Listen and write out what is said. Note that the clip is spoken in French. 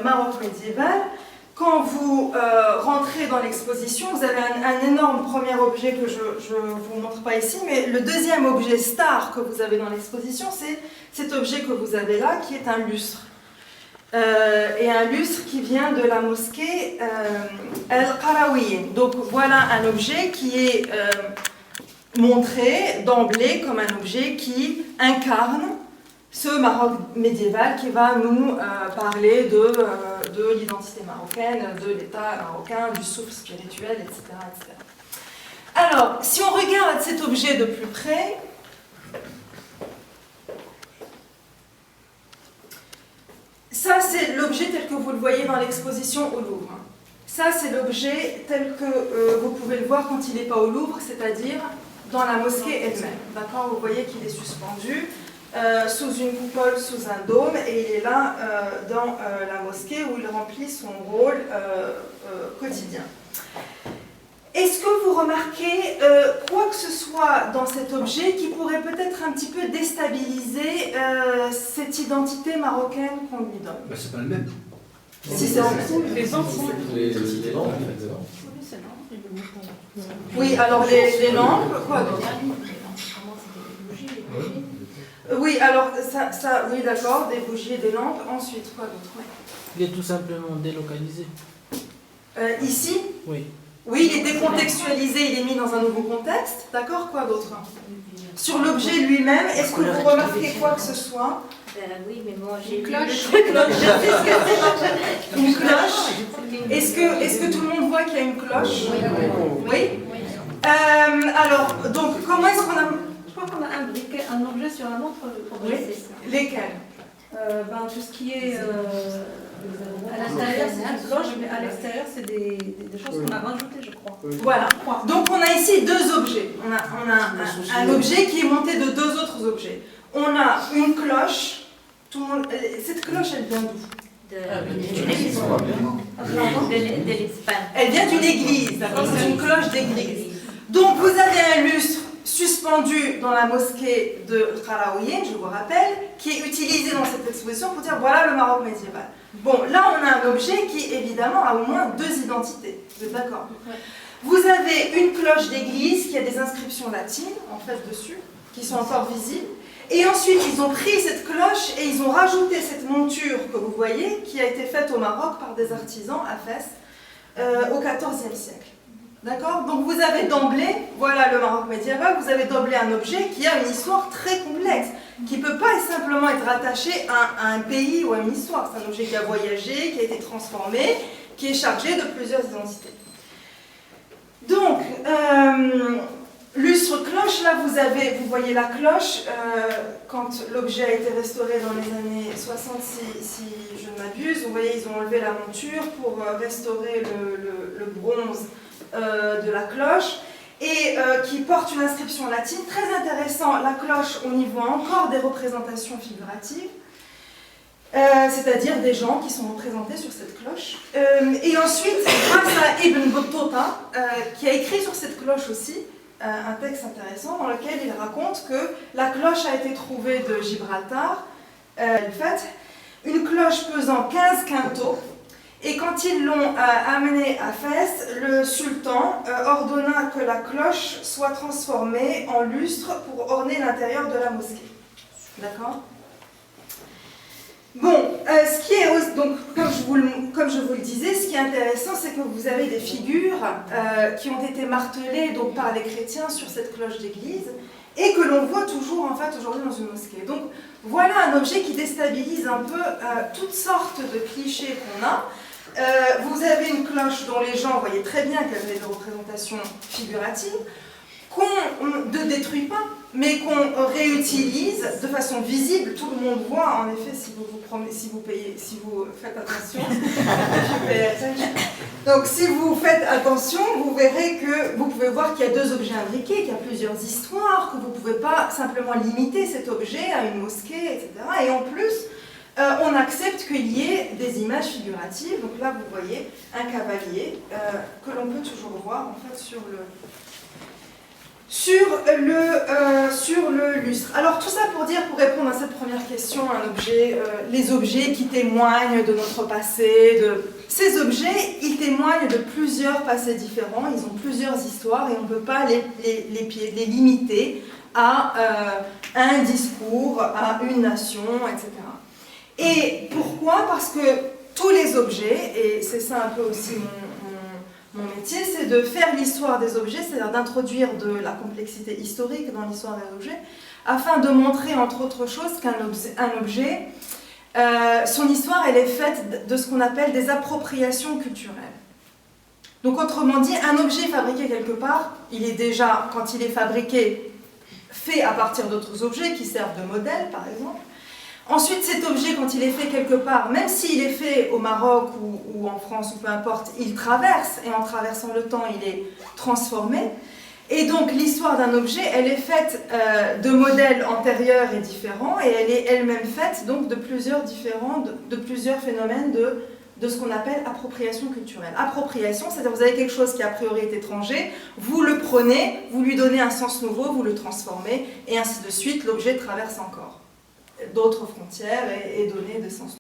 Maroc médiéval. Quand vous rentrez dans l'exposition, vous avez un énorme premier objet que je ne vous montre pas ici, mais le deuxième objet star que vous avez dans l'exposition, c'est cet objet que vous avez là, qui est un lustre. Et un lustre qui vient de la mosquée El-Qarawiyyin. Donc voilà un objet qui est montré d'emblée comme un objet qui incarne ce Maroc médiéval qui va nous parler de l'identité marocaine, de l'État marocain, du souffle spirituel, etc., etc. Alors, si on regarde cet objet de plus près, ça c'est l'objet tel que vous le voyez dans l'exposition au Louvre. Ça c'est l'objet tel que vous pouvez le voir quand il n'est pas au Louvre, c'est-à-dire dans la mosquée elle-même. D'accord, vous voyez qu'il est suspendu. Sous une coupole, sous un dôme, et il est là dans la mosquée où il remplit son rôle quotidien. Est-ce que vous remarquez quoi que ce soit dans cet objet qui pourrait peut-être un petit peu déstabiliser cette identité marocaine qu'on lui donne? Bah, c'est pas le même. Si c'est le même. Les enfants. Les lampes, Oui, alors les lampes, quoi d'autre? Oui, alors ça oui, d'accord, des bougies et des lampes. Ensuite, quoi d'autre? Il est tout simplement délocalisé. Ici? Oui. Oui, il est décontextualisé, il est mis dans un nouveau contexte. D'accord, quoi d'autre? Sur l'objet lui-même, est-ce que vous remarquez quoi que ce soit? Oui, mais moi j'ai une cloche. Une cloche. Est-ce que tout le monde voit qu'il y a une cloche? Oui. Alors, donc, comment est-ce qu'on a... Je crois qu'on a imbriqué un objet sur un autre objet. Oui. Lesquels? Tout ce qui est à l'intérieur, c'est une cloche, mais à l'extérieur, c'est des choses qu'on a rajoutées, je crois. Voilà. Donc on a ici deux objets. On a un objet qui est monté de deux autres objets. On a une cloche. Tout le monde... Cette cloche, elle vient d'où? de l'Espagne. Elle vient d'une église, d'accord? C'est une cloche d'église. Donc vous avez un lustre suspendu dans la mosquée de Qarawiyyin, je vous rappelle, qui est utilisé dans cette exposition pour dire voilà le Maroc médiéval. Bon, là on a un objet qui évidemment a au moins deux identités, vous êtes d'accord? Vous avez une cloche d'église qui a des inscriptions latines en fait dessus, qui sont encore visibles, et ensuite ils ont pris cette cloche et ils ont rajouté cette monture que vous voyez, qui a été faite au Maroc par des artisans à Fès au XIVe siècle. D'accord? Donc vous avez d'emblée, voilà le Maroc médiéval, vous avez d'emblée un objet qui a une histoire très complexe, qui ne peut pas simplement être rattaché à un pays ou à une histoire. C'est un objet qui a voyagé, qui a été transformé, qui est chargé de plusieurs identités. Donc, lustre cloche, là vous voyez la cloche, quand l'objet a été restauré dans les années 60, si je ne m'abuse, vous voyez ils ont enlevé la monture pour restaurer le bronze de la cloche et qui porte une inscription latine. Très intéressant, la cloche, on y voit encore des représentations figuratives, c'est-à-dire des gens qui sont représentés sur cette cloche. Et ensuite, grâce à Ibn Battuta, qui a écrit sur cette cloche aussi un texte intéressant dans lequel il raconte que la cloche a été trouvée de Gibraltar, une cloche pesant 15 quintaux. Et quand ils l'ont amenée à Fès, le sultan ordonna que la cloche soit transformée en lustre pour orner l'intérieur de la mosquée. D'accord? Bon, ce qui est donc, comme je vous le disais, ce qui est intéressant, c'est que vous avez des figures qui ont été martelées donc, par les chrétiens sur cette cloche d'église et que l'on voit toujours en fait aujourd'hui dans une mosquée. Donc voilà un objet qui déstabilise un peu toutes sortes de clichés qu'on a. Vous avez une cloche dont les gens voyaient très bien qu'elle avait des représentations figuratives, qu'on ne détruit pas, mais qu'on réutilise de façon visible. Tout le monde voit, en effet, si vous faites attention. Donc, si vous faites attention, vous verrez que vous pouvez voir qu'il y a deux objets imbriqués, qu'il y a plusieurs histoires, que vous ne pouvez pas simplement limiter cet objet à une mosquée, etc. Et en plus, on accepte qu'il y ait des images figuratives. Donc là, vous voyez un cavalier que l'on peut toujours voir en fait sur le lustre. Alors tout ça pour répondre à cette première question, les objets qui témoignent de notre passé, ces objets, ils témoignent de plusieurs passés différents, ils ont plusieurs histoires et on ne peut pas les limiter à un discours, à une nation, etc. Et pourquoi? Parce que tous les objets, et c'est ça un peu aussi mon métier, c'est de faire l'histoire des objets, c'est-à-dire d'introduire de la complexité historique dans l'histoire des objets, afin de montrer, entre autres choses, qu'un objet, son histoire, elle est faite de ce qu'on appelle des appropriations culturelles. Donc, autrement dit, un objet fabriqué quelque part, il est déjà, quand il est fabriqué, fait à partir d'autres objets qui servent de modèle, par exemple. Ensuite, cet objet, quand il est fait quelque part, même s'il est fait au Maroc ou en France, ou peu importe, il traverse, et en traversant le temps, il est transformé. Et donc, l'histoire d'un objet, elle est faite de modèles antérieurs et différents, et elle est elle-même faite donc, de plusieurs phénomènes de ce qu'on appelle appropriation culturelle. Appropriation, c'est-à-dire vous avez quelque chose qui a priori est étranger, vous le prenez, vous lui donnez un sens nouveau, vous le transformez, et ainsi de suite, l'objet traverse encore d'autres frontières et donner des sens